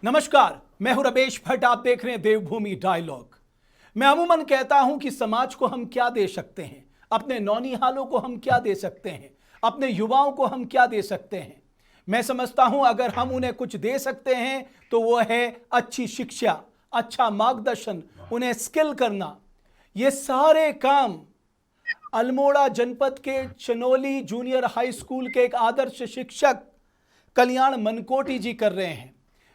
नमस्कार, मैं हूं रमेश भट्ट। आप देख रहे हैं देवभूमि डायलॉग। मैं अमूमन कहता हूं कि समाज को हम क्या दे सकते हैं, अपने नौनिहालों को हम क्या दे सकते हैं, अपने युवाओं को हम क्या दे सकते हैं। मैं समझता हूं अगर हम उन्हें कुछ दे सकते हैं तो वो है अच्छी शिक्षा, अच्छा मार्गदर्शन, उन्हें स्किल करना। ये सारे काम अल्मोड़ा जनपद के चनोली जूनियर हाई स्कूल के एक आदर्श शिक्षक कल्याण मनकोटी जी कर रहे हैं।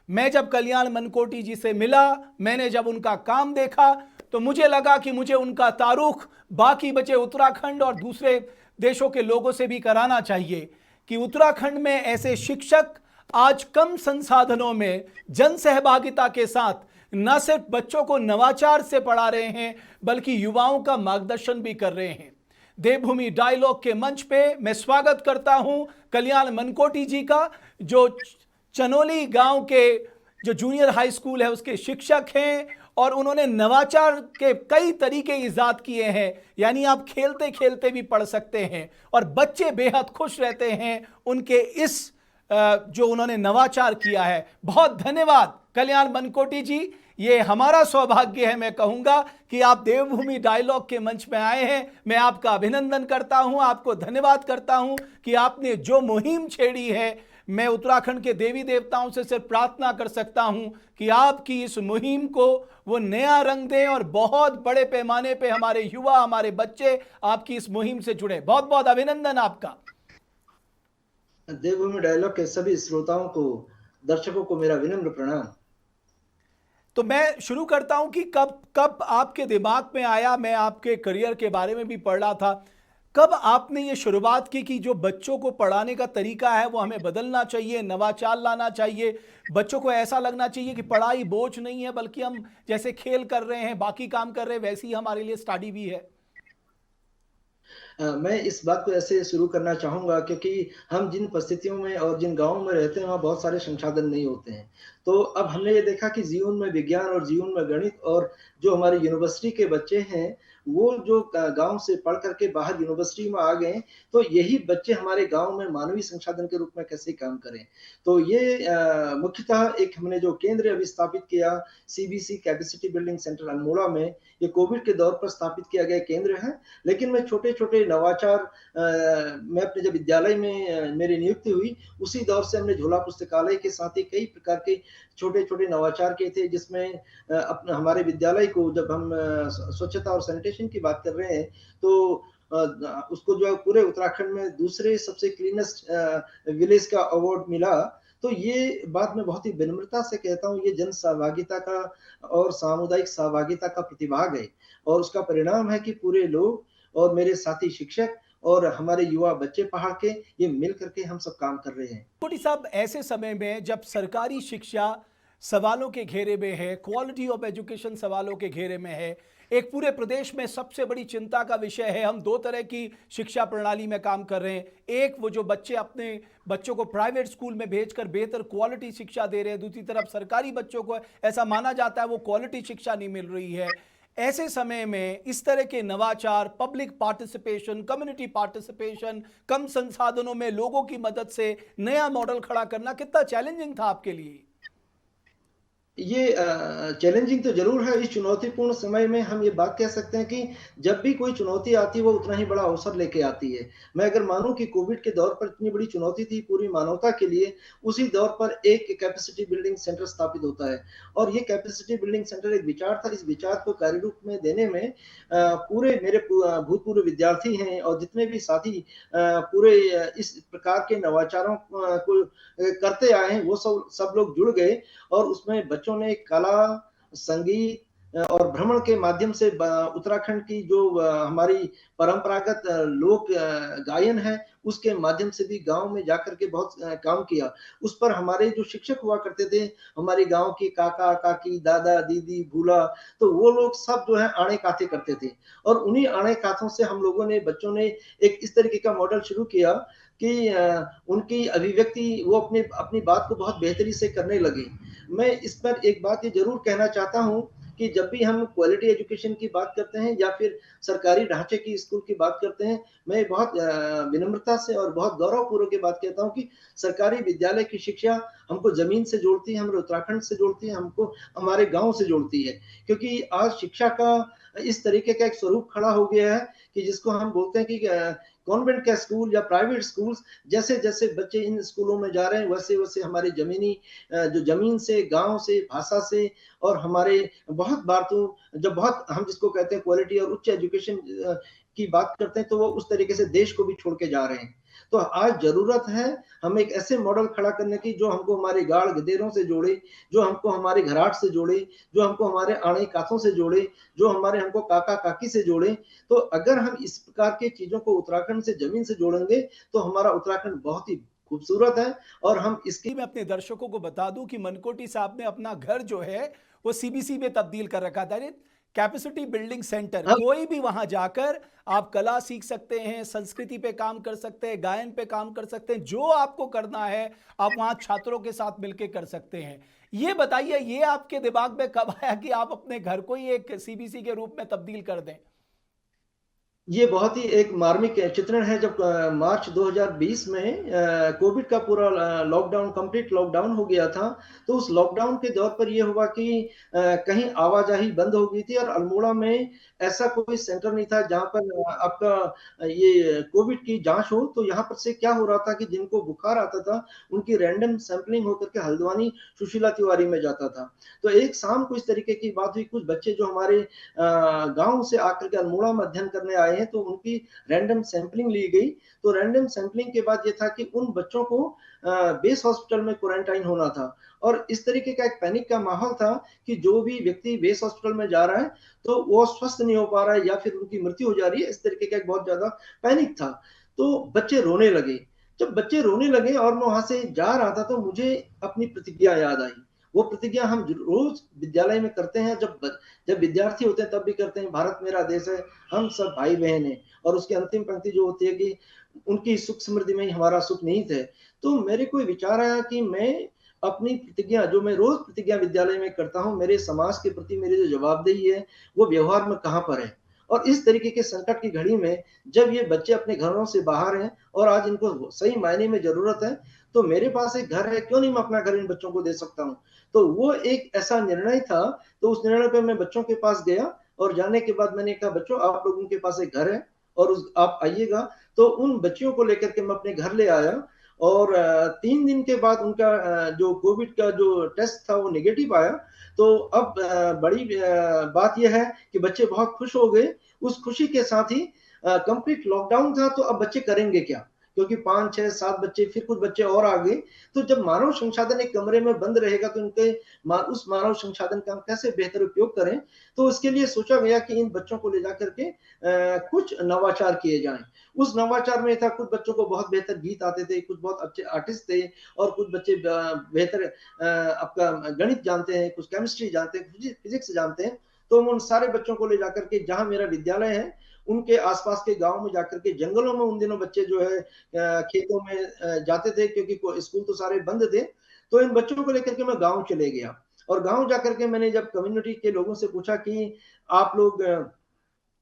मैं जब कल्याण मनकोटी जी से मिला, मैंने जब उनका काम देखा तो मुझे लगा कि मुझे उनका तारुख बाकी बचे उत्तराखंड और दूसरे देशों के लोगों से भी कराना चाहिए कि उत्तराखंड में ऐसे शिक्षक आज कम संसाधनों में जन सहभागिता के साथ न सिर्फ बच्चों को नवाचार से पढ़ा रहे हैं बल्कि युवाओं का मार्गदर्शन भी कर रहे हैं। देवभूमि डायलॉग के मंच पे मैं स्वागत करता हूं कल्याण मनकोटी जी का, जो चनोली गांव के जो जूनियर हाई स्कूल है उसके शिक्षक हैं और उन्होंने नवाचार के कई तरीके ईजाद किए हैं। यानी आप खेलते खेलते भी पढ़ सकते हैं और बच्चे बेहद खुश रहते हैं उनके इस जो उन्होंने नवाचार किया है। बहुत धन्यवाद कल्याण मनकोटी जी। ये हमारा सौभाग्य है, मैं कहूंगा, कि आप देवभूमि डायलॉग के मंच में आए हैं। मैं आपका अभिनंदन करता हूं, आपको धन्यवाद करता हूं कि आपने जो मुहिम छेड़ी है। मैं उत्तराखंड के देवी देवताओं से सिर्फ प्रार्थना कर सकता हूं कि आपकी इस मुहिम को वो नया रंग दें और बहुत बड़े पैमाने पे हमारे युवा, हमारे बच्चे आपकी इस मुहिम से जुड़े। बहुत बहुत अभिनंदन आपका। देवभूमि डायलॉग के सभी श्रोताओं को, दर्शकों को मेरा विनम्र प्रणाम। तो मैं शुरू करता हूं कि कब कब आपके दिमाग में आया, मैं आपके करियर के बारे में भी पढ़ रहा था, कब आपने ये शुरुआत की कि जो बच्चों को पढ़ाने का तरीका है वो हमें बदलना चाहिए, नवाचार लाना चाहिए, बच्चों को ऐसा लगना चाहिए कि पढ़ाई बोझ नहीं है बल्कि हम जैसे खेल कर रहे हैं, बाकी काम कर रहे हैं, वैसे ही हमारे लिए स्टडी भी है। मैं इस बात को ऐसे शुरू करना चाहूँगा क्योंकि हम जिन परिस्थितियों में और जिन गाँवों में रहते हैं वहाँ बहुत सारे संसाधन नहीं होते हैं। तो अब हमने ये देखा कि जीवन में विज्ञान और जीवन में गणित और जो हमारे यूनिवर्सिटी के बच्चे हैं, वो जो गाँव से पढ़ कर के बाहर यूनिवर्सिटी में आ गए, तो यही बच्चे हमारे गाँव में मानवीय संसाधन के रूप में कैसे काम करें। तो ये मुख्यतः एक हमने जो केंद्र अभी स्थापित किया, CBC capacity building centre Almora में, ये कोविड के दौर पर स्थापित किया गया केंद्र है। लेकिन मैं छोटे-छोटे नवाचार मैं अपने जब विद्यालय में मेरी नियुक्ति हुई, उसी दौर से हमने झोला पुस्तकालय के साथ ही कई प्रकार के छोटे-छोटे नवाचार किए थे, जिसमें अपने हमारे विद्यालय को जब हम स्वच्छता और सैनिटेशन की बात कर रहे हैं, तो उसको जो है पूरे उत्तराखंड में दूसरे सबसे क्लीनेस्ट विलेज का अवार्ड मिला। तो ये बात मैं बहुत ही विनम्रता से कहता हूँ, ये जन सहभागिता का और सामुदायिक सहभागिता का प्रतिभाग है और उसका परिणाम है कि पूरे लोग और मेरे साथी शिक्षक और हमारे युवा बच्चे पहाड़ के, ये मिल करके हम सब काम कर रहे हैं। कोटी साहब, ऐसे समय में जब सरकारी शिक्षा सवालों के घेरे में है, क्वालिटी ऑफ एजुकेशन सवालों के घेरे में है, एक पूरे प्रदेश में सबसे बड़ी चिंता का विषय है। हम दो तरह की शिक्षा प्रणाली में काम कर रहे हैं। एक, वो जो बच्चे अपने बच्चों को प्राइवेट स्कूल में भेजकर बेहतर क्वालिटी शिक्षा दे रहे हैं, दूसरी तरफ सरकारी बच्चों को ऐसा माना जाता है वो क्वालिटी शिक्षा नहीं मिल रही है। ऐसे समय में इस तरह के नवाचार, पब्लिक पार्टिसिपेशन, कम्युनिटी पार्टिसिपेशन, कम संसाधनों में लोगों की मदद से नया मॉडल खड़ा करना कितना चैलेंजिंग था आपके लिए? ये चैलेंजिंग तो ज़रूर है। इस चुनौतीपूर्ण समय में हम ये बात कह सकते हैं कि जब भी कोई चुनौती आती है, वो उतना ही बड़ा अवसर लेके आती है। मैं अगर मानूँ कि कोविड के दौर पर इतनी बड़ी चुनौती थी पूरी मानवता के लिए, उसी दौर पर एक कैपेसिटी बिल्डिंग सेंटर स्थापित होता है और ये कैपेसिटी बिल्डिंग सेंटर एक विचार था। इस विचार को कार्य रूप में देने में पूरे मेरे भूतपूर्व विद्यार्थी हैं और जितने भी साथी पूरे इस प्रकार के नवाचारों को करते आए हैं, वो सब लोग जुड़ गए और उसमें बच्चों ने कला, संगीत और भ्रमण के माध्यम से उत्तराखंड की जो हमारी परंपरागत लोक गायन है, उसके माध्यम से भी गाँव में जाकर के बहुत काम किया। उस पर हमारे जो शिक्षक हुआ करते थे, हमारे गाँव के काका-काकी, दादा-दीदी, बूढ़ा, तो वो लोग सब जो है आणे-काते करते थे और उन्हीं आणे-कातों से हम लोगों ने, बच्चों ने एक इस तरीके का मॉडल शुरू किया कि उनकी अभिव्यक्ति वो अपनी बात को बहुत बेहतरी से करने लगे। मैं इस पर एक बात ये ज़रूर कहना चाहता हूँ कि जब भी हम क्वालिटी एजुकेशन की बात करते हैं या फिर सरकारी ढांचे की स्कूल की बात करते हैं, मैं बहुत विनम्रता से और बहुत गौरवपूर्वक ये बात कहता हूँ कि सरकारी विद्यालय की शिक्षा हमको ज़मीन से जोड़ती है, हमें उत्तराखंड से जोड़ती है, हमको हमारे गाँव से जोड़ती है। क्योंकि आज शिक्षा का इस तरीके का एक स्वरूप खड़ा हो गया है कि जिसको हम बोलते हैं कि कॉन्वेंट का स्कूल या प्राइवेट स्कूल्स, जैसे-जैसे बच्चे इन स्कूलों में जा रहे हैं, वैसे-वैसे हमारी ज़मीनी जो ज़मीन से, गाँव से, भाषा से और हमारे बहुत बार तो जब बहुत हम जिसको कहते हैं क्वालिटी और उच्च एजुकेशन की बात करते हैं, तो वो उस तरीके से देश को भी छोड़ के जा रहे हैं। तो आज ज़रूरत है हम एक ऐसे मॉडल खड़ा करने की जो हमको हमारे गाड़-गदेरों से जोड़े, जो हमको हमारे घराट से जोड़े, जो हमको हमारे आड़े-काठों से जोड़े, जो हमारे हमको काका-काकी से जोड़े। तो अगर हम इस प्रकार की चीज़ों को उत्तराखंड से ज़मीन से जोड़ेंगे, तो हमारा उत्तराखंड बहुत ही खूबसूरत है और हम इसके मैं अपने दर्शकों को बता दूं कि मनकोटी साहब ने अपना घर जो है वो सीबीसी में तब्दील कर रखा था। कैपेसिटी बिल्डिंग सेंटर, हम कोई भी वहां जाकर आप कला सीख सकते हैं, संस्कृति पे काम कर सकते हैं, गायन पे काम कर सकते हैं, जो आपको करना है आप वहां छात्रों के साथ मिलकर कर सकते हैं। ये बताइए, ये आपके दिमाग में कब आया कि आप अपने घर को ही एक सीबीसी के रूप में तब्दील कर दें? ये बहुत ही एक मार्मिक चित्रण है जब मार्च 2020 में कोविड का पूरा लॉकडाउन कंप्लीट लॉकडाउन हो गया था। तो उस लॉकडाउन के दौर पर ये हुआ कि कहीं आवाजाही बंद हो गई थी और अल्मोड़ा में ऐसा कोई सेंटर नहीं था जहाँ पर आपका ये कोविड की जाँच हो। तो यहाँ पर से क्या हो रहा था कि जिनको बुखार आता था, उनकी रैंडम सैंपलिंग होकर के हल्द्वानी सुशीला तिवारी में जाता था। तो एक शाम को इस तरीके की बात हुई, कुछ बच्चे जो हमारे गाँव से आकर के अल्मोड़ा में अध्ययन करने आए हैं, तो उनकी रैंडम सैंपलिंग ली गई। तो रैंडम सैंपलिंग के बाद ये था कि उन बच्चों को बेस हॉस्पिटल में क्वारंटाइन होना था और इस तरीके का एक पैनिक का माहौल था कि जो भी व्यक्ति बेस हॉस्पिटल में जा रहा है, तो वो स्वस्थ नहीं हो पा रहा है या फिर उनकी मृत्यु हो जा रही है, इस तरीके का एक बहुत ज़्यादा पैनिक था। तो बच्चे रोने लगे। जब बच्चे रोने लगे और मैं वहाँ से जा रहा था, तो मुझे अपनी प्रतिज्ञा याद आई। वो प्रतिज्ञा हम रोज़ विद्यालय में करते हैं, जब विद्यार्थी होते हैं तब भी करते हैं, भारत मेरा देश है, हम सब भाई-बहन हैं और उसकी अंतिम पंक्ति जो होती है कि उनकी सुख समृद्धि में ही हमारा सुख निहित है। तो मेरे को विचार आया कि मैं अपनी प्रतिज्ञा जो मैं रोज़ प्रतिज्ञा विद्यालय में करता हूँ, मेरे समाज के प्रति मेरी जो जवाबदेही है, वो व्यवहार में कहाँ पर है? और इस तरीके के संकट की घड़ी में जब ये बच्चे अपने घरों से बाहर हैं और आज इनको सही मायने में ज़रूरत है, तो मेरे पास एक घर है, क्यों नहीं मैं अपना घर इन बच्चों को दे सकता हूँ? तो वो एक ऐसा निर्णय था, तो उस निर्णय पे मैं बच्चों के पास गया और जाने के बाद मैंने कहा, बच्चों आप लोगों के पास एक घर है और उस आप आइएगा। तो उन बच्चियों को लेकर के मैं अपने घर ले आया और 3 दिन के बाद उनका जो कोविड का जो टेस्ट था वो नेगेटिव आया। तो अब बड़ी बात ये है कि बच्चे बहुत खुश हो गए। उस खुशी के साथ ही कंप्लीट लॉकडाउन था, तो अब बच्चे करेंगे क्या? क्योंकि 5, 6, 7 बच्चे फिर कुछ बच्चे और आ गए। तो जब मानव संसाधन एक कमरे में बंद रहेगा तो उनके उस मानव संसाधन का हम कैसे बेहतर उपयोग करें? तो उसके लिए सोचा गया कि इन बच्चों को ले जाकर के कुछ नवाचार किए जाएँ। उस नवाचार में था, कुछ बच्चों को बहुत बेहतर गीत आते थे, कुछ बहुत अच्छे आर्टिस्ट थे और कुछ बच्चे बेहतर आपका गणित जानते हैं, कुछ केमिस्ट्री जानते हैं, फिजिक्स जानते हैं। तो हम उन सारे बच्चों को ले जाकर के जहाँ मेरा विद्यालय है, उनके आस-पास के गाँव में जाकर के जंगलों में उन दिनों बच्चे जो है खेतों में जाते थे क्योंकि स्कूल तो सारे बंद थे। तो इन बच्चों को लेकर के मैं गाँव चले गया और गाँव जाकर के मैंने जब कम्युनिटी के लोगों से पूछा कि आप लोग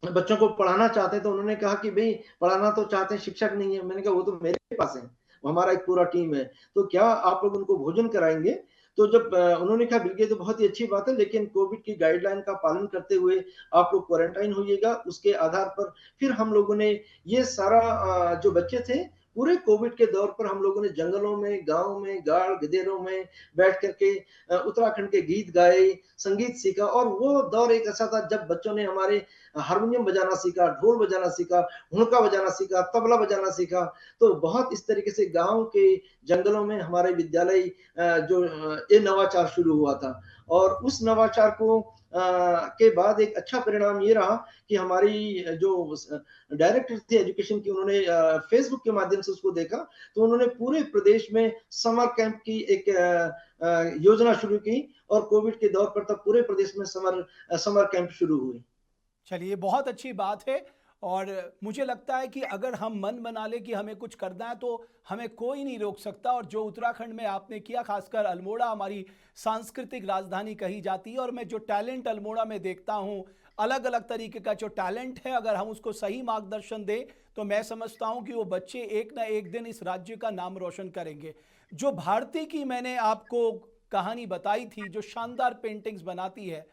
बच्चों को पढ़ाना चाहते हैं, तो उन्होंने कहा कि भई पढ़ाना तो चाहते हैं, शिक्षक नहीं है। मैंने कहा वो तो मेरे पास है, हमारा एक पूरा टीम है, तो क्या आप लोग उनको भोजन कराएँगे? तो जब उन्होंने कहा बिल्कुल ये तो बहुत ही अच्छी बात है, लेकिन कोविड की गाइडलाइन का पालन करते हुए आप लोग क्वारंटाइन होइएगा, उसके आधार पर फिर हम लोगों ने ये सारा जो बच्चे थे, पूरे कोविड के दौर पर हम लोगों ने जंगलों में, गाँव में, गाड़-गदेरों में बैठ कर के उत्तराखंड के गीत गाए, संगीत सीखा और वो दौर एक ऐसा था जब बच्चों ने हमारे हारमोनियम बजाना सीखा, ढोल बजाना सीखा, हुड़का बजाना सीखा, तबला बजाना सीखा। तो बहुत इस तरीके से गाँव के जंगलों में हमारे विद्यालय ये नवाचार शुरू हुआ था और उस नवाचार को के बाद एक अच्छा परिणाम ये रहा कि हमारी जो डायरेक्टर थी एजुकेशन की उन्होंने फेसबुक के माध्यम से उसको देखा, तो उन्होंने पूरे प्रदेश में समर कैंप की एक योजना शुरू की और कोविड के दौर पर तब पूरे प्रदेश में समर कैंप शुरू हुए। चलिए, बहुत अच्छी बात है। और मुझे लगता है कि अगर हम मन बना ले कि हमें कुछ करना है तो हमें कोई नहीं रोक सकता। और जो उत्तराखंड में आपने किया, खासकर अल्मोड़ा हमारी सांस्कृतिक राजधानी कही जाती है, और मैं जो टैलेंट अल्मोड़ा में देखता हूँ, अलग अलग तरीके का जो टैलेंट है, अगर हम उसको सही मार्गदर्शन दें तो मैं समझता हूँ कि वो बच्चे एक ना एक दिन इस राज्य का नाम रोशन करेंगे। जो भारती की मैंने आपको कहानी बताई थी, जो शानदार पेंटिंग्स बनाती है,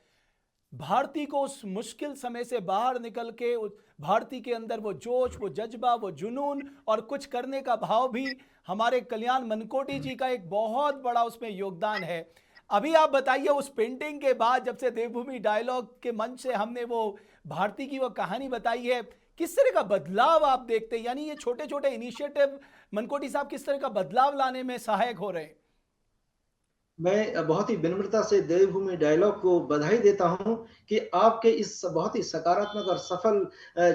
भारती को उस मुश्किल समय से बाहर निकल के उस भारती के अंदर वो जोश, वो जज्बा, वो जुनून और कुछ करने का भाव भी हमारे कल्याण मनकोटी जी का एक बहुत बड़ा उसमें योगदान है। अभी आप बताइए, उस पेंटिंग के बाद जब से देवभूमि डायलॉग के मंच से हमने वो भारती की वो कहानी बताई है, किस तरह का बदलाव आप देखते हैं? यानी ये छोटे छोटे इनिशिएटिव मनकोटी साहब किस तरह का बदलाव लाने में सहायक हो रहे हैं? मैं बहुत ही विनम्रता से देवभूमि डायलॉग को बधाई देता हूँ कि आपके इस बहुत ही सकारात्मक और सफल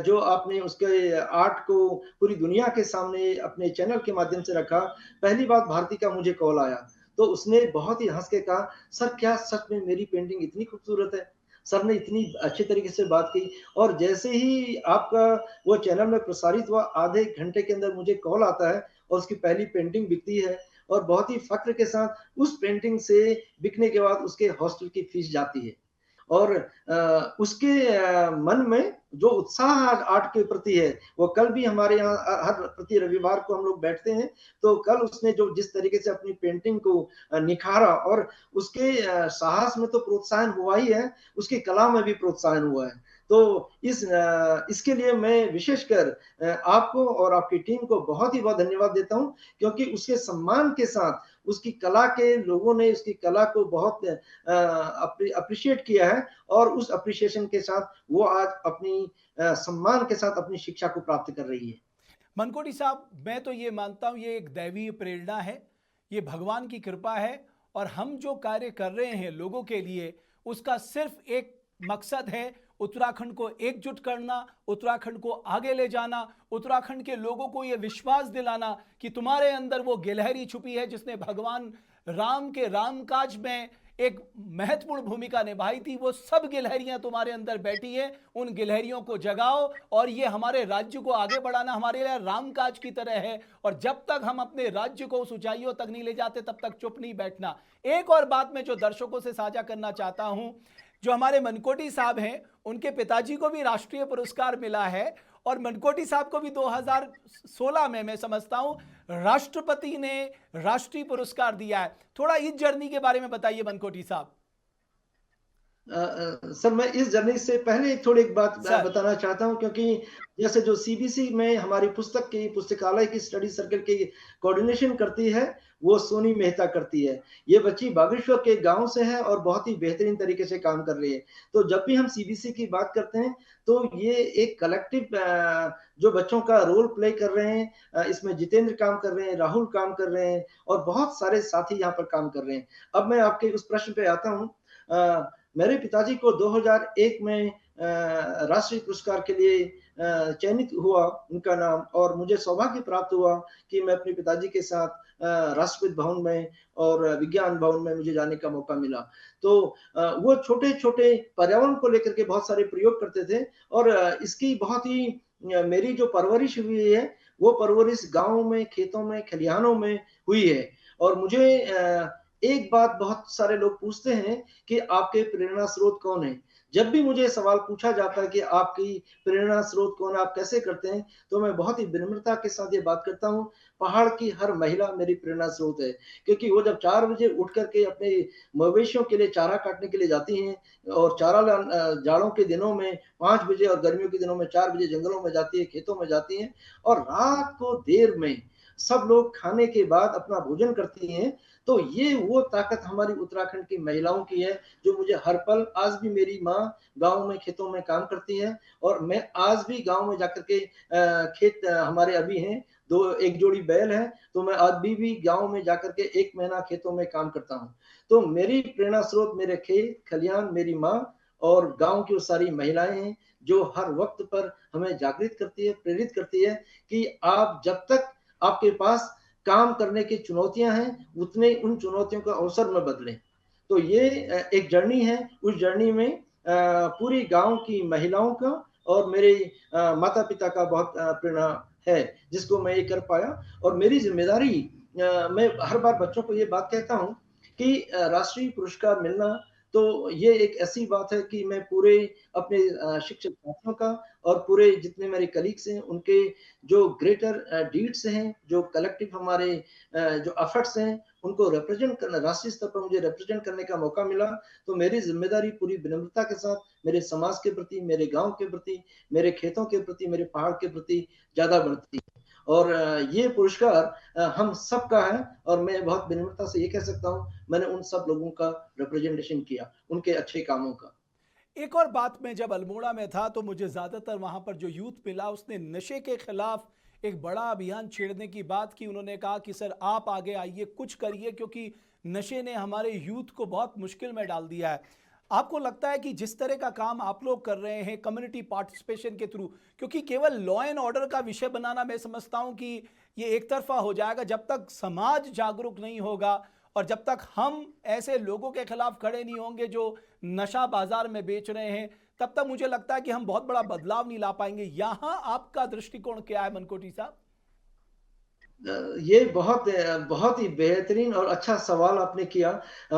जो आपने उसके आर्ट को पूरी दुनिया के सामने अपने चैनल के माध्यम से रखा। पहली बात भारती का मुझे कॉल आया, तो उसने बहुत ही हँस के कहा, "सर क्या सच में मेरी पेंटिंग इतनी खूबसूरत है?" सर ने इतनी अच्छे तरीके से बात की और जैसे ही आपका वो चैनल में प्रसारित हुआ, आधे घंटे के अंदर मुझे कॉल आता है और उसकी पहली पेंटिंग बिकती है और बहुत ही फ़ख्र के साथ उस पेंटिंग से बिकने के बाद उसके हॉस्टल की फीस जाती है। और उसके मन में जो उत्साह आज आर्ट के प्रति है, वो कल भी हमारे यहाँ हर प्रति रविवार को हम लोग बैठते हैं, तो कल उसने जो जिस तरीके से अपनी पेंटिंग को निखारा और उसके साहस में तो प्रोत्साहन हुआ ही है, उसकी कला में भी प्रोत्साहन हुआ है। तो इसके लिए मैं विशेषकर आपको और आपकी टीम को बहुत ही बहुत धन्यवाद देता हूँ, क्योंकि उसके सम्मान के साथ उसकी कला के लोगों ने उसकी कला को बहुत अप्रिशिएट किया है और उस अप्रिशिएशन के साथ वो आज अपनी सम्मान के साथ अपनी शिक्षा को प्राप्त कर रही है। मनकोटी साहब, मैं तो ये मानता हूँ ये एक दैवीय प्रेरणा है, ये भगवान की कृपा है। और हम जो कार्य कर रहे हैं लोगों के लिए, उसका सिर्फ एक मकसद है, उत्तराखंड को एकजुट करना, उत्तराखंड को आगे ले जाना, उत्तराखंड के लोगों को ये विश्वास दिलाना कि तुम्हारे अंदर वो गिलहरी छुपी है जिसने भगवान राम के रामकाज में एक महत्वपूर्ण भूमिका निभाई थी। वो सब गिलहरियां तुम्हारे अंदर बैठी है, उन गिलहरियों को जगाओ। और ये हमारे राज्य को आगे बढ़ाना हमारे लिए रामकाज की तरह है, और जब तक हम अपने राज्य को उस ऊंचाइयों तक नहीं ले जाते तब तक चुप नहीं बैठना। एक और बात मैं जो दर्शकों से साझा करना चाहता हूं, जो हमारे मनकोटी साहब हैं, उनके पिताजी को भी राष्ट्रीय पुरस्कार मिला है, और मनकोटी साहब को भी 2016 में मैं समझता हूं राष्ट्रपति ने राष्ट्रीय पुरस्कार दिया है। थोड़ा इस जर्नी के बारे में बताइए मनकोटी साहब। सर मैं इस जर्नी से पहले एक थोड़ी एक बात सर। बताना चाहता हूँ, क्योंकि जैसे जो सीबीसी में हमारी पुस्तक की पुस्तकालय की स्टडी सर्कल की कोऑर्डिनेशन करती है, वो सोनी मेहता करती है। ये बच्ची बागेश्वर के गांव से है और बहुत ही बेहतरीन तरीके से काम कर रही है। तो जब भी हम सीबीसी की बात करते हैं तो ये एक कलेक्टिव जो बच्चों का रोल प्ले कर रहे हैं, इसमें जितेंद्र काम कर रहे हैं, राहुल काम कर रहे हैं और बहुत सारे साथी यहाँ पर काम कर रहे हैं। अब मैं आपके उस प्रश्न पे आता हूँ। मेरे पिताजी को 2001 में राष्ट्रीय पुरस्कार के लिए चयनित हुआ उनका नाम, और मुझे सौभाग्य प्राप्त हुआ कि मैं अपने पिताजी के साथ राष्ट्रपति भवन में और विज्ञान भवन में मुझे जाने का मौका मिला। तो वो छोटे-छोटे पर्यावरण को लेकर के बहुत सारे प्रयोग करते थे और इसकी बहुत ही मेरी जो परवरिश हुई है, वो परवरिश गाँव में, खेतों में, खलिहानों में हुई है। और मुझे एक बात बहुत सारे लोग पूछते हैं कि आपके प्रेरणा स्रोत कौन है? जब भी मुझे सवाल पूछा जाता है कि आपकी प्रेरणा स्रोत कौन है, आप कैसे करते हैं? तो मैं बहुत ही विनम्रता के साथ ये बात करता हूँ, पहाड़ की हर महिला मेरी प्रेरणा स्रोत है। क्योंकि वो जब 4 बजे उठ कर के अपने मवेशियों के लिए चारा काटने के लिए जाती हैं और जाड़ों के दिनों में 5 बजे और गर्मियों के दिनों में 4 बजे जंगलों में जाती है, खेतों में जाती हैं और रात को देर में सब लोग खाने के बाद अपना भोजन करती हैं। तो ये वो ताकत हमारी उत्तराखंड की महिलाओं की है, जो मुझे हर पल, आज भी मेरी माँ गाँव में खेतों में काम करती है और मैं आज भी गाँव में जाकर के खेत हमारे अभी हैं, 1 जोड़ी बैल है, तो मैं अभी भी गाँव में जाकर के 1 महीना खेतों में काम करता हूँ। तो मेरी प्रेरणा स्रोत मेरे खेत, खलिहान, मेरी माँ और गाँव की वो सारी महिलाएँ हैं, जो हर वक़्त पर हमें जागृत करती है, प्रेरित करती है कि आप जब तक आपके पास काम करने की चुनौतियाँ हैं, उतने उन चुनौतियों को अवसर में बदलें। तो ये एक जर्नी है, उस जर्नी में पूरी गाँव की महिलाओं का और मेरे माता-पिता का बहुत प्रेरणा है, जिसको मैं ये कर पाया। और मेरी ज़िम्मेदारी, मैं हर बार बच्चों को ये बात कहता हूँ कि राष्ट्रीय पुरस्कार मिलना तो ये एक ऐसी बात है कि मैं पूरे अपने शिक्षक साथियों का और पूरे जितने मेरे कलीग्स हैं, उनके जो ग्रेटर डीड्स हैं, जो कलेक्टिव हमारे जो एफर्ट्स हैं, उनको रिप्रेज़ेंट करना, राष्ट्रीय स्तर पर मुझे रिप्रेज़ेंट करने का मौका मिला, तो मेरी ज़िम्मेदारी पूरी विनम्रता के साथ मेरे समाज के प्रति, मेरे गाँव के प्रति, मेरे खेतों के प्रति, मेरे पहाड़ के प्रति ज़्यादा बढ़ती है। और ये पुरस्कार हम सबका है और मैं बहुत विनम्रता से ये कह सकता हूँ, मैंने उन सब लोगों का रिप्रेजेंटेशन किया, उनके अच्छे कामों का। एक और बात, मैं जब अल्मोड़ा में था तो मुझे ज़्यादातर वहाँ पर जो यूथ मिला उसने नशे के खिलाफ एक बड़ा अभियान छेड़ने की बात की। उन्होंने कहा कि सर आप आगे आइए, कुछ करिए, क्योंकि नशे ने हमारे यूथ को बहुत मुश्किल में डाल दिया है। आपको लगता है कि जिस तरह का काम आप लोग कर रहे हैं कम्युनिटी पार्टिसिपेशन के थ्रू, क्योंकि केवल लॉ एंड ऑर्डर का विषय बनाना मैं समझता हूं कि ये एक तरफा हो जाएगा जब तक समाज जागरूक नहीं होगा और जब तक हम ऐसे लोगों के खिलाफ खड़े नहीं होंगे जो नशा बाजार में बेच रहे हैं, तब तक मुझे लगता है कि हम बहुत बड़ा बदलाव नहीं ला पाएंगे। यहां आपका दृष्टिकोण क्या है मनकोटी साहब? ये बहुत ही बेहतरीन और अच्छा सवाल आपने किया।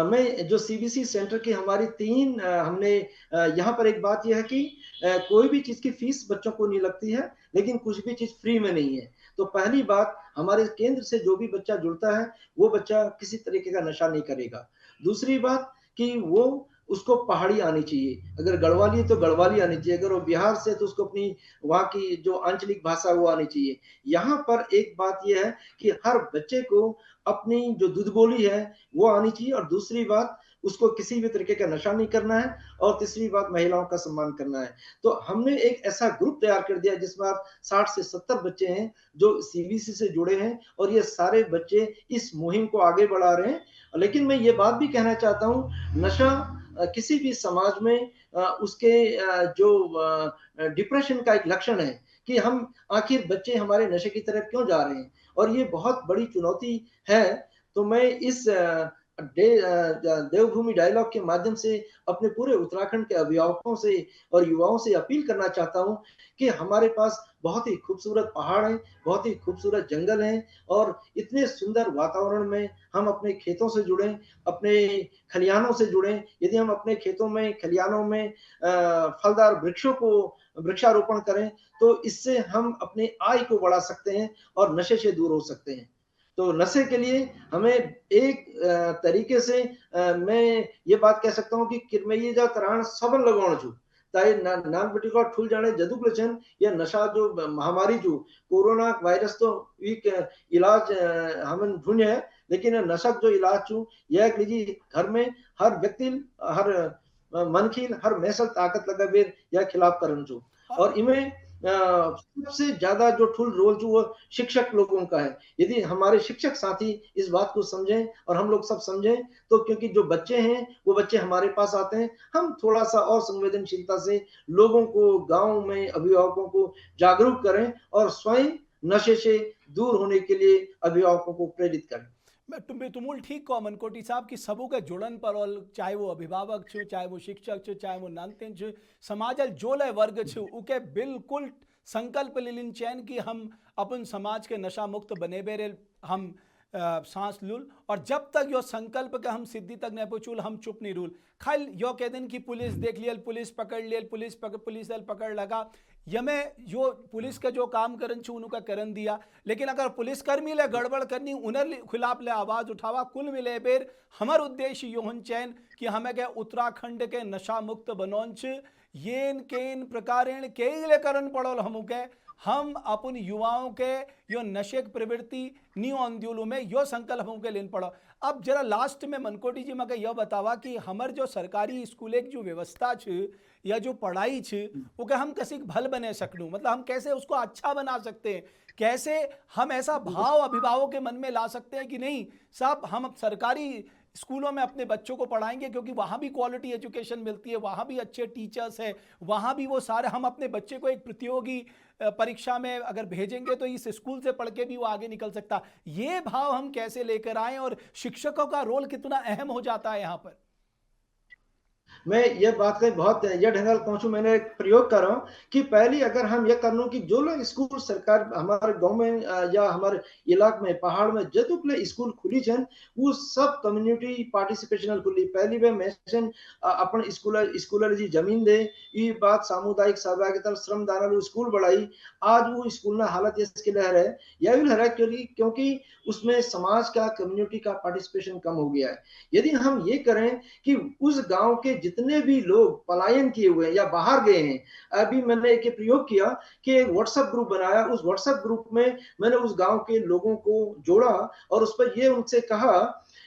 मैं जो सीबीसी सेंटर की हमारी 3 हमने यहाँ पर एक बात ये है कि कोई भी चीज़ की फीस बच्चों को नहीं लगती है, लेकिन कुछ भी चीज़ फ्री में नहीं है। तो पहली बात, हमारे केंद्र से जो भी बच्चा जुड़ता है, वो बच्चा किसी तरीके का नशा नहीं करेगा। दूसरी बात कि वो उसको पहाड़ी आनी चाहिए, अगर गढ़वाली है तो गढ़वाली आनी चाहिए, अगर वो बिहार से है तो उसको अपनी वहाँ की जो आंचलिक भाषा है वो आनी चाहिए। यहाँ पर एक बात ये है कि हर बच्चे को अपनी जो दूध बोली है वो आनी चाहिए, और दूसरी बात, उसको किसी भी तरीके का नशा नहीं करना है, और तीसरी बात, महिलाओं का सम्मान करना है। तो हमने एक ऐसा ग्रुप तैयार कर दिया जिसमें आप 60 से 70 बच्चे हैं जो सीबीसी से जुड़े हैं, और ये सारे बच्चे इस मुहिम को आगे बढ़ा रहे हैं। लेकिन मैं ये बात भी कहना चाहता हूँ, नशा किसी भी समाज में उसके जो डिप्रेशन का एक लक्षण है कि हम आखिर बच्चे हमारे नशे की तरफ क्यों जा रहे हैं, और ये बहुत बड़ी चुनौती है। तो मैं इस देवभूमि डायलॉग के माध्यम से अपने पूरे उत्तराखंड के अभिभावकों से और युवाओं से अपील करना चाहता हूँ कि हमारे पास बहुत ही खूबसूरत पहाड़ हैं, बहुत ही खूबसूरत जंगल हैं, और इतने सुंदर वातावरण में हम अपने खेतों से जुड़ें, अपने खलिहानों से जुड़ें। यदि हम अपने खेतों में, खलिहानों में फलदार वृक्षों को वृक्षारोपण करें, तो इससे हम अपनी आय को बढ़ा सकते हैं और नशे से दूर हो सकते हैं। तो नशे के लिए हमें एक तरीके से मैं ये बात कह सकता हूँ कि किरमैया जा तराण सबन लगाउण छू, ताकि नान बटिका ठुल जाने जदुक लचन, या नशा जो महामारी जो कोरोना वायरस तो एक इलाज हमन ढूंढे है, लेकिन नशक जो इलाज छू यह लीजिए घर में हर व्यक्ति, हर मनखी, हर मैसल ताकत लगा बेर या खिलाफ करन छू। और इनमें सबसे ज्यादा जो ठुल रोल जो वो शिक्षक लोगों का है। यदि हमारे शिक्षक साथी इस बात को समझें और हम लोग सब समझें, तो क्योंकि जो बच्चे हैं वो बच्चे हमारे पास आते हैं, हम थोड़ा सा और संवेदनशीलता से लोगों को, गांव में अभिभावकों को जागरूक करें और स्वयं नशे से दूर होने के लिए अभिभावकों को प्रेरित करें। मैं तुमुल ठीक कहो मनकोटी साहब कि सबू के जुड़न पर और चाहे वो अभिभावक छो, चाहे वो शिक्षक छो, चाहे वो नानतेन छो, समाजल जोले वर्ग छो, उके बिल्कुल संकल्प लिलिन चैन कि हम अपन समाज के नशा मुक्त बने बेरे हम सांस लूल, और जब तक यो संकल्प के हम सिद्धि तक नहीं पहुंचूल हम चुप नहीं रूल। खाल यो कह दिन कि पुलिस देख लियल, पुलिस पकड़ लियल, पुलिस दल पकड़ लगा, यमे जो पुलिस का जो काम करन छू उनका करन दिया, लेकिन अगर पुलिस कर्मी ले गड़बड़ करनी उनर खिलाफ ले आवाज उठावा, कुल मिले बेर हमार उद्देश्य योहन चैन कि हमें के उत्तराखंड के नशा मुक्त बनोंच येन केन प्रकारेण के ले करन पड़ोल हमू के हम अपन युवाओं के यो नशे की प्रवृत्ति नी अंद्युलू में यो संकल्प हमके लेन पड़ो। अब जरा लास्ट में मनकोटी जी मके यह बतावा कि हमार जो सरकारी स्कूल की जो व्यवस्था छ या जो पढ़ाई छ वो के हम कैसे भल बने सकूँ, मतलब हम कैसे उसको अच्छा बना सकते हैं, कैसे हम ऐसा भाव अभिभावकों के मन में ला सकते हैं कि नहीं साहब हम सरकारी स्कूलों में अपने बच्चों को पढ़ाएंगे क्योंकि वहाँ भी क्वालिटी एजुकेशन मिलती है, वहाँ भी अच्छे टीचर्स हैं, वहाँ भी वो सारे, हम अपने बच्चे को एक प्रतियोगी परीक्षा में अगर भेजेंगे तो इस स्कूल से पढ़ के भी वो आगे निकल सकता। ये भाव हम कैसे लेकर आए और शिक्षकों का रोल कितना अहम हो जाता है यहाँ पर? मैं ये बात का बहुत ये ढंगाल पहुँचूँ, मैंने एक प्रयोग कर रहा हूँ कि पहले अगर हम ये कर लूँ कि जो लोग स्कूल सरकार हमारे गाँव में या हमारे इलाके में, पहाड़ में जेतुकले स्कूल खुली छन, वो सब कम्युनिटी पार्टिसिपेशन खुली। पहली बार मेंशन अपन स्कूल जी जमीन दे, ये बात सामुदायिक सहभागिता श्रमदान स्कूल बढ़ाई। आज वो स्कूल ना हालत इसके लिए है, यह भी है क्योंकि उसमें समाज का, कम्युनिटी का पार्टिसिपेशन कम हो गया है। यदि हम ये करें कि उस गांव के जितने भी लोग पलायन किए हुए हैं या बाहर गए हैं, अभी मैंने एक प्रयोग किया कि एक व्हाट्सएप ग्रुप बनाया। उस व्हाट्सएप ग्रुप में मैंने उस गांव के लोगों को जोड़ा और उस पर ये उनसे कहा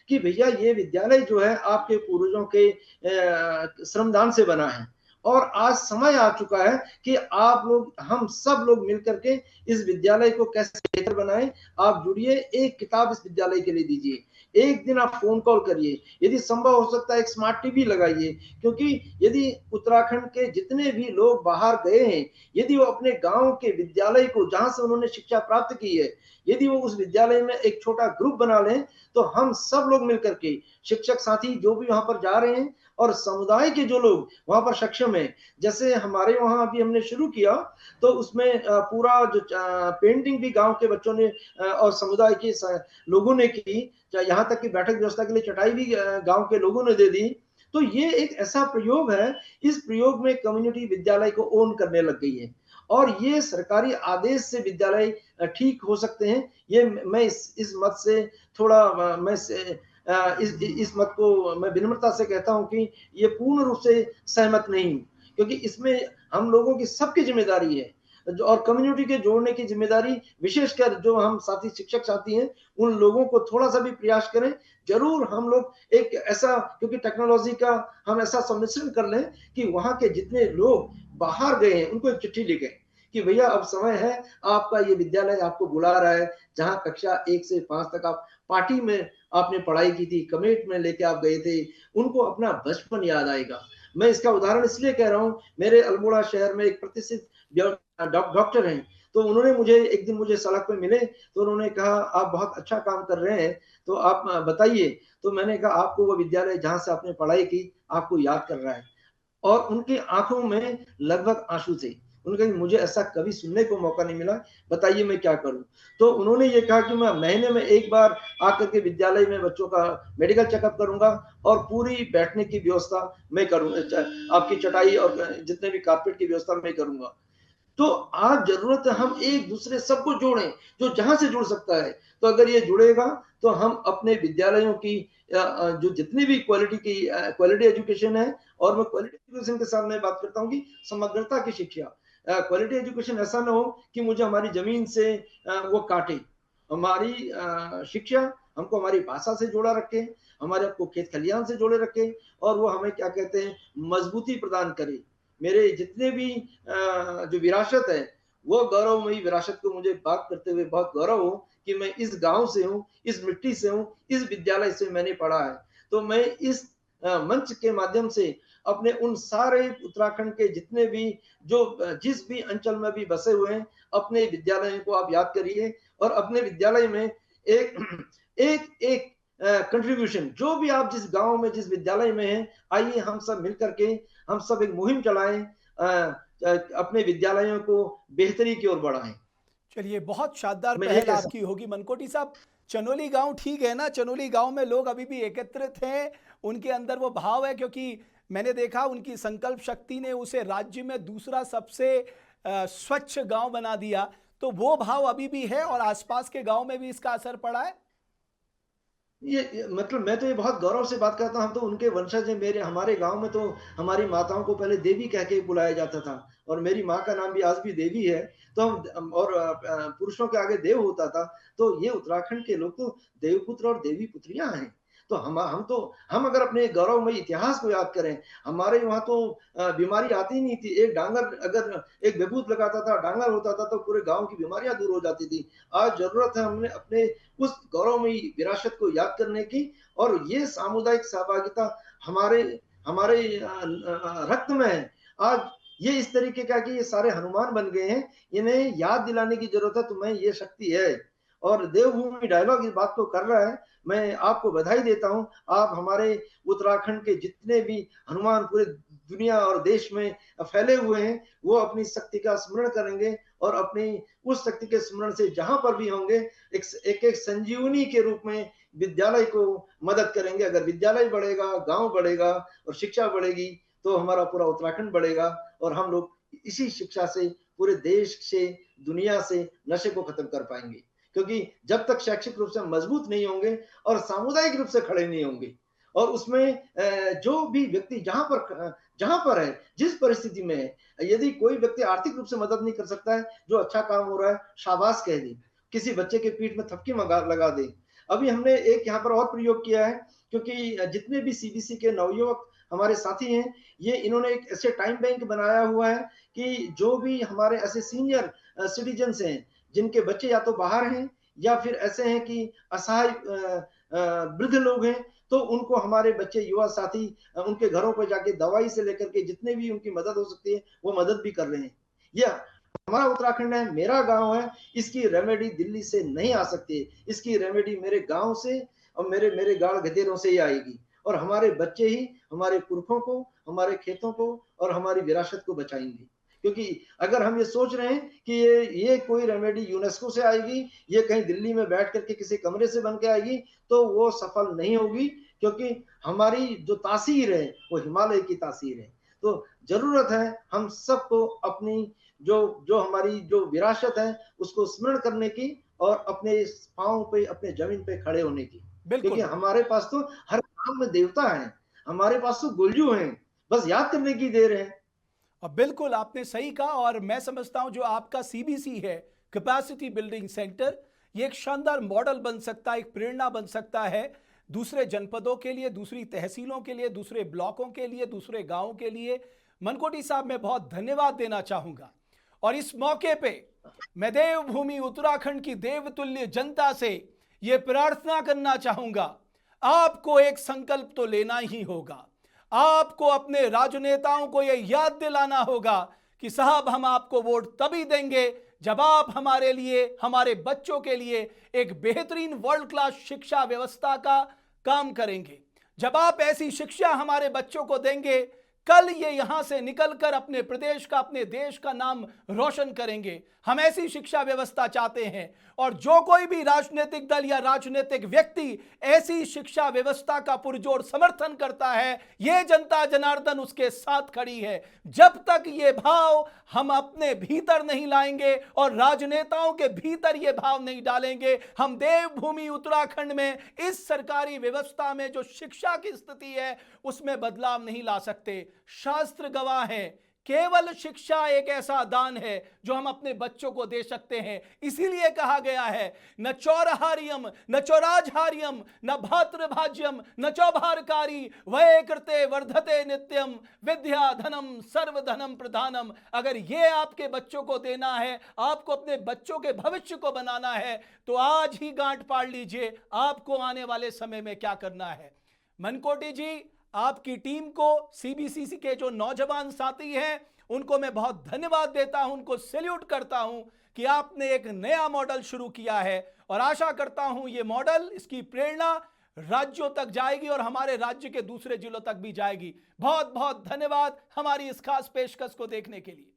कि भैया ये विद्यालय जो है आपके पूर्वजों के श्रमदान से बना है और आज समय आ चुका है कि आप लोग, हम सब लोग मिलकर के इस विद्यालय को कैसे बेहतर बनाएं। आप जुड़िए, एक किताब इस विद्यालय के लिए दीजिए, एक दिन आप फोन कॉल करिए, यदि संभव हो सकता है एक स्मार्ट टीवी लगाइए। क्योंकि यदि उत्तराखंड के जितने भी लोग बाहर गए हैं, यदि वो अपने गांव के विद्यालय को, जहां से उन्होंने शिक्षा प्राप्त की है, यदि वो उस विद्यालय में एक छोटा ग्रुप बना लें, तो हम सब लोग मिलकर के, शिक्षक साथी जो भी वहां पर जा रहे हैं और समुदाय के जो लोग वहां पर सक्षम है, जैसे हमारे वहां अभी हमने शुरू किया तो उसमें पूरा जो पेंटिंग भी गांव के बच्चों ने और समुदाय के लोगों ने की, यहाँ तक कि बैठक व्यवस्था के लिए चटाई भी गांव के लोगों ने दे दी। तो ये एक ऐसा प्रयोग है, इस प्रयोग में कम्युनिटी विद्यालय को ओन करने लग गई है और ये सरकारी आदेश से विद्यालय ठीक हो सकते हैं। ये मैं इस मत से थोड़ा मैं इस मत को मैं विनम्रता से कहता हूं कि ये पूर्ण रूप से सहमत नहीं हूं, क्योंकि इसमें हम लोगों की सबकी जिम्मेदारी है और कम्युनिटी के जोड़ने की जिम्मेदारी, विशेषकर जो हम साथी शिक्षक साथी हैं, उन लोगों को थोड़ा सा भी प्रयास करें। जरूर हम लोग एक ऐसा, क्योंकि टेक्नोलॉजी का हम ऐसा सम्मिश्रण कर लें कि वहां के जितने लोग बाहर गए हैं उनको एक चिट्ठी लिखें कि भैया अब समय है, आपका ये विद्यालय आपको बुला रहा है, जहां कक्षा 1 से 5 तक आप पार्टी में आपने पढ़ाई की थी, कमेट में लेके आप गए थे, उनको अपना बचपन याद आएगा। मैं इसका उदाहरण इसलिए कह रहा हूं, मेरे अल्मोड़ा शहर में एक प्रतिष्ठित डॉक्टर हैं, तो उन्होंने मुझे एक दिन मुझे सड़क पे मिले, तो उन्होंने कहा आप बहुत अच्छा काम कर रहे हैं, तो आप बताइए। तो मैंने कहा आपको वो विद्यालय जहां से आपने पढ़ाई की आपको याद कर रहा है, और उनकी आंखों में लगभग आंसू थे। उन्होंने कहा मुझे ऐसा कभी सुनने को मौका नहीं मिला, बताइए मैं क्या करूं। तो उन्होंने ये कहा कि मैं महीने में एक बार आकर के विद्यालय में बच्चों का मेडिकल चेकअप करूंगा और पूरी बैठने की व्यवस्था मैं करूं, आपकी चटाई और जितने भी कारपेट की व्यवस्था मैं करूंगा। तो आज जरूरत है हम एक दूसरे सबको जोड़ें, जो जहां से जुड़ सकता है। तो अगर ये जुड़ेगा तो हम अपने विद्यालयों की जो जितनी भी क्वालिटी एजुकेशन है, और मैं क्वालिटी एजुकेशन के साथ मैं बात करता हूँ कि समग्रता की शिक्षा। क्वालिटी एजुकेशन ऐसा ना हो कि मुझे हमारी जमीन से वो काटे। हमारी शिक्षा हमको हमारी भाषा से जोड़ा रखे, हमारे आपको खेत खलियान से जोड़े रखे, और वो हमें क्या कहते हैं, मजबूती प्रदान करे। मेरे जितने भी जो विरासत है, वो गौरवमयी विरासत को मुझे बात करते हुए बहुत गौरव हो कि मैं इस गांव से हूँ, इस मिट्टी से हूँ, इस विद्यालय से मैंने पढ़ा है। तो मैं इस मंच के माध्यम से अपने उन सारे उत्तराखंड के जितने भी जो जिस भी अंचल में भी बसे हुए हैं, अपने विद्यालयों को आप याद करिए और अपने विद्यालय में एक एक एक कंट्रीब्यूशन, जो भी आप जिस गांव में जिस विद्यालय में हैं, आइए हम सब मिलकर के हम सब एक मुहिम चलाएं, अपने विद्यालयों को बेहतरी की ओर बढ़ाएं। चलिए, बहुत शानदार मैं ये पहल कह आपकी होगी मनकोटी साहब। चनोली गांव ठीक है ना? चनोली गांव में लोग अभी भी एकत्रित हैं, उनके अंदर वो भाव है, क्योंकि मैंने देखा उनकी संकल्प शक्ति ने उसे राज्य में दूसरा सबसे स्वच्छ गांव बना दिया। तो वो भाव अभी भी है और आसपास के गांव में भी इसका असर पड़ा है। ये मतलब मैं तो ये बहुत गौरव से बात करता हूँ, हम तो उनके वंशज हैं। मेरे हमारे गांव में तो हमारी माताओं को पहले देवी कह के बुलाया जाता था, और मेरी माँ का नाम भी आज भी देवी है। तो हम और पुरुषों के आगे देव होता था। तो ये उत्तराखंड के लोग तो देवपुत्र और देवी पुत्रियां हैं। तो हम अगर अपने गौरवमयी इतिहास को याद करें, हमारे वहां तो बीमारी आती ही नहीं थी। एक डांगर अगर एक विभूत लगाता था, डांगर होता था, तो पूरे गांव की बीमारियां दूर हो जाती थी। आज जरूरत है हमने अपने उस गौरवमयी विरासत को याद करने की, और ये सामुदायिक सहभागिता हमारे हमारे रक्त में है। आज ये इस तरीके का कि ये सारे हनुमान बन गए हैं, इन्हें याद दिलाने की जरूरत है, तुम्हें ये शक्ति है। और देवभूमि डायलॉग इस बात को कर रहा है। मैं आपको बधाई देता हूँ। आप हमारे उत्तराखंड के जितने भी हनुमान पूरे दुनिया और देश में फैले हुए हैं, वो अपनी शक्ति का स्मरण करेंगे और अपनी उस शक्ति के स्मरण से जहाँ पर भी होंगे एक संजीवनी के रूप में विद्यालय को मदद करेंगे। अगर विद्यालय बढ़ेगा, गाँव बढ़ेगा और शिक्षा बढ़ेगी, तो हमारा पूरा उत्तराखंड बढ़ेगा और हम लोग इसी शिक्षा से पूरे देश से, दुनिया से नशे को खत्म कर पाएंगे। क्योंकि जब तक शैक्षिक रूप से मजबूत नहीं होंगे और सामुदायिक रूप से खड़े नहीं होंगे और उसमें जो भी व्यक्ति जहां पर है, जिस परिस्थिति में है, यदि कोई व्यक्ति आर्थिक रूप से मदद नहीं कर सकता है, जो अच्छा काम हो रहा है शाबाश कह दे, किसी बच्चे के पीठ में थपकी लगा दे। अभी हमने एक यहाँ पर और प्रयोग किया है, क्योंकि जितने भी सीबीसी के नवयुवक हमारे साथी हैं, ये इन्होंने एक ऐसे टाइम बैंक बनाया हुआ है कि जो भी हमारे ऐसे सीनियर सिटीजन्स हैं, जिनके बच्चे या तो बाहर हैं या फिर ऐसे हैं कि असहाय वृद्ध लोग हैं, तो उनको हमारे बच्चे युवा साथी उनके घरों पर जाके दवाई से लेकर के जितने भी उनकी मदद हो सकती है वो मदद भी कर रहे हैं। यह हमारा उत्तराखंड है, मेरा गांव है, इसकी रेमेडी दिल्ली से नहीं आ सकती है। इसकी रेमेडी मेरे गांव से और मेरे मेरे गाड़ गदेरों से ही आएगी और हमारे बच्चे ही हमारे पुरखों को, हमारे खेतों को और हमारी विरासत को बचाएंगे। क्योंकि अगर हम ये सोच रहे हैं कि ये कोई रेमेडी यूनेस्को से आएगी, ये कहीं दिल्ली में बैठ करके किसी कमरे से बन के आएगी, तो वो सफल नहीं होगी। क्योंकि हमारी जो तासीर है वो हिमालय की तासीर है। तो जरूरत है हम सबको अपनी जो जो हमारी जो विरासत है उसको स्मरण करने की और अपने पांव पे, अपने जमीन पे खड़े होने की। क्योंकि बिल्कुल। हमारे पास तो हर काम में देवता है, हमारे पास तो गुलजू हैं, बस याद करने की देर है। बिल्कुल आपने सही कहा और मैं समझता हूं जो आपका सीबीसी है, कैपेसिटी बिल्डिंग सेंटर, ये एक शानदार मॉडल बन सकता है, एक प्रेरणा बन सकता है दूसरे जनपदों के लिए, दूसरी तहसीलों के लिए, दूसरे ब्लॉकों के लिए, दूसरे गांवों के लिए। मनकोटी साहब मैं बहुत धन्यवाद देना चाहूंगा और इस मौके पे मैं देवभूमि उत्तराखंड की देवतुल्य जनता से यह प्रार्थना करना चाहूंगा, आपको एक संकल्प तो लेना ही होगा। आपको अपने राजनेताओं को यह याद दिलाना होगा कि साहब हम आपको वोट तभी देंगे जब आप हमारे लिए, हमारे बच्चों के लिए एक बेहतरीन वर्ल्ड क्लास शिक्षा व्यवस्था का काम करेंगे। जब आप ऐसी शिक्षा हमारे बच्चों को देंगे, कल ये यहां से निकलकर अपने प्रदेश का, अपने देश का नाम रोशन करेंगे। हम ऐसी शिक्षा व्यवस्था चाहते हैं और जो कोई भी राजनीतिक दल या राजनीतिक व्यक्ति ऐसी शिक्षा व्यवस्था का पुरजोर समर्थन करता है, ये जनता जनार्दन उसके साथ खड़ी है। जब तक ये भाव हम अपने भीतर नहीं लाएंगे और राजनेताओं के भीतर ये भाव नहीं डालेंगे, हम देवभूमि उत्तराखंड में इस सरकारी व्यवस्था में जो शिक्षा की स्थिति है उसमें बदलाव नहीं ला सकते। शास्त्र गवाह है, केवल शिक्षा एक ऐसा दान है जो हम अपने बच्चों को दे सकते हैं। इसीलिए कहा गया है, न चौरहार्यम न चौराजहार्यम न भातृभाज्यम न चौभारकारी वै कृते वर्धते नित्यम विद्या धनम सर्वधनम प्रधानम। अगर ये आपके बच्चों को देना है, आपको अपने बच्चों के भविष्य को बनाना है, तो आज ही गांठ पाड़ लीजिए आपको आने वाले समय में क्या करना है। मनकोटी जी, आपकी टीम को, सीबीसीसी के जो नौजवान साथी हैं उनको मैं बहुत धन्यवाद देता हूं, उनको सैल्यूट करता हूं कि आपने एक नया मॉडल शुरू किया है और आशा करता हूं ये मॉडल, इसकी प्रेरणा राज्यों तक जाएगी और हमारे राज्य के दूसरे जिलों तक भी जाएगी। बहुत बहुत धन्यवाद हमारी इस खास पेशकश को देखने के लिए।